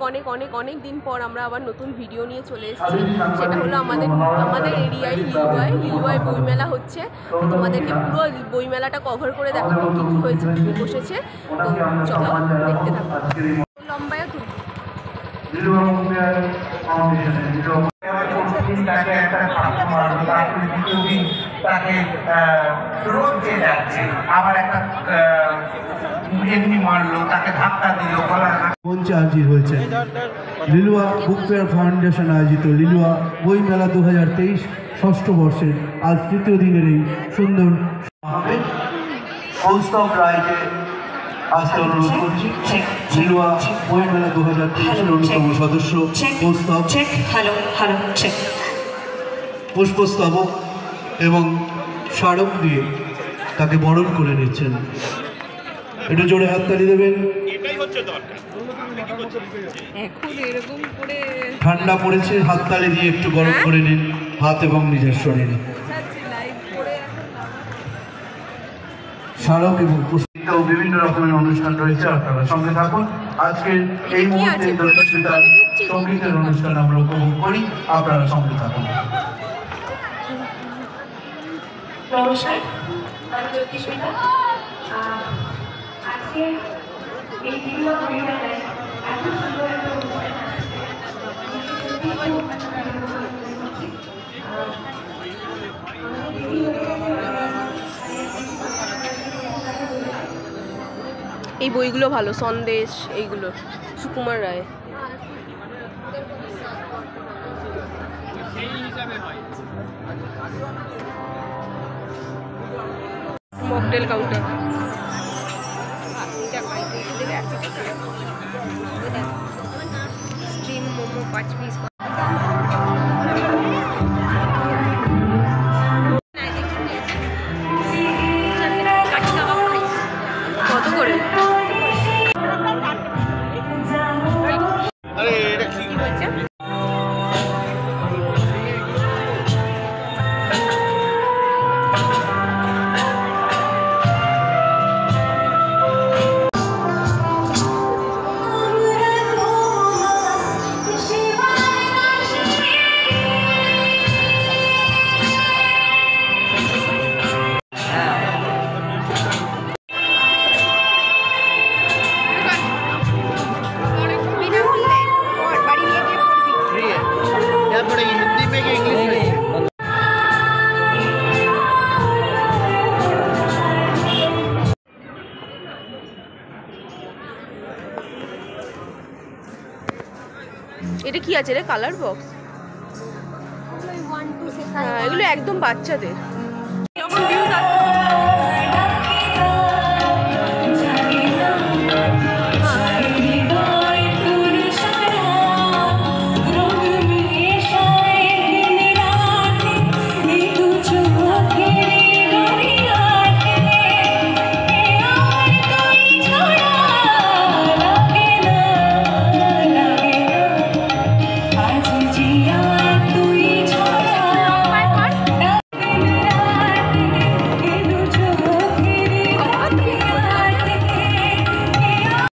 অনেক অনেক অনেক দিন পর আমরা আবার নতুন ভিডিও নিয়ে চলে এসেছি। সেটা হলো আমাদের এরিয়ায় লিলুয়ায় বইমেলা হচ্ছে। তো তোমাদেরকে পুরো বইমেলাটা কভার করে দেখাবো, কী কী হয়েছে, কী কী বসেছে। তো চলো দেখতে থাকো। লম্বায় তুলি তাকে একটা ঠাকুর মারলো, তারপরে দ্বিতীয় দিন তাকে রোদ দিয়ে যাচ্ছে, আবার একটা এমনি মারলো, তাকে ধাক্কা দিল, গলা মঞ্চে হাজির হয়েছে লিলুয়া বুক ফেয়ার ফাউন্ডেশন আয়োজিত লিলুয়া বইমেলা 2023 ষষ্ঠ বর্ষের আজ তৃতীয় দিনের এই সুন্দর কৌস্তব রায়কে আসতে অনুরোধ করছি। লিলুয়া বইমেলা 2023 অন্যতম সদস্য কৌস্তব পুষ্পস্তবক এবং স্মারক দিয়ে তাকে বরণ করে নিচ্ছেন। একটু জোরে হাততালি দেবেন। ঠান্ডা পড়েছে, হাততালি দিয়ে একটু গরম করে নিন হাত এবং নিজের শরীরে। স্মারক এবং পুষ্পিতাও বিভিন্ন রকমের অনুষ্ঠান রয়েছে, আপনারা সঙ্গে থাকুন। আজকের এই মুহূর্তে সঙ্গীতের অনুষ্ঠান আমরা উপভোগ করি, আপনারা সঙ্গে থাকুন। নমস্কার, আমি জ্যোতিষ্মিতা। আজকে এই লিলুয়া বইমেলায় এত সুন্দর একটা অনুষ্ঠান এই বইগুলো ভালো, সন্দেশ, এইগুলো Sukumar Ray. Mocktail counter, steam momo 5 piece. কত করে? এটা কি আছে রে? Colour box. এগুলো একদম বাচ্চাদের।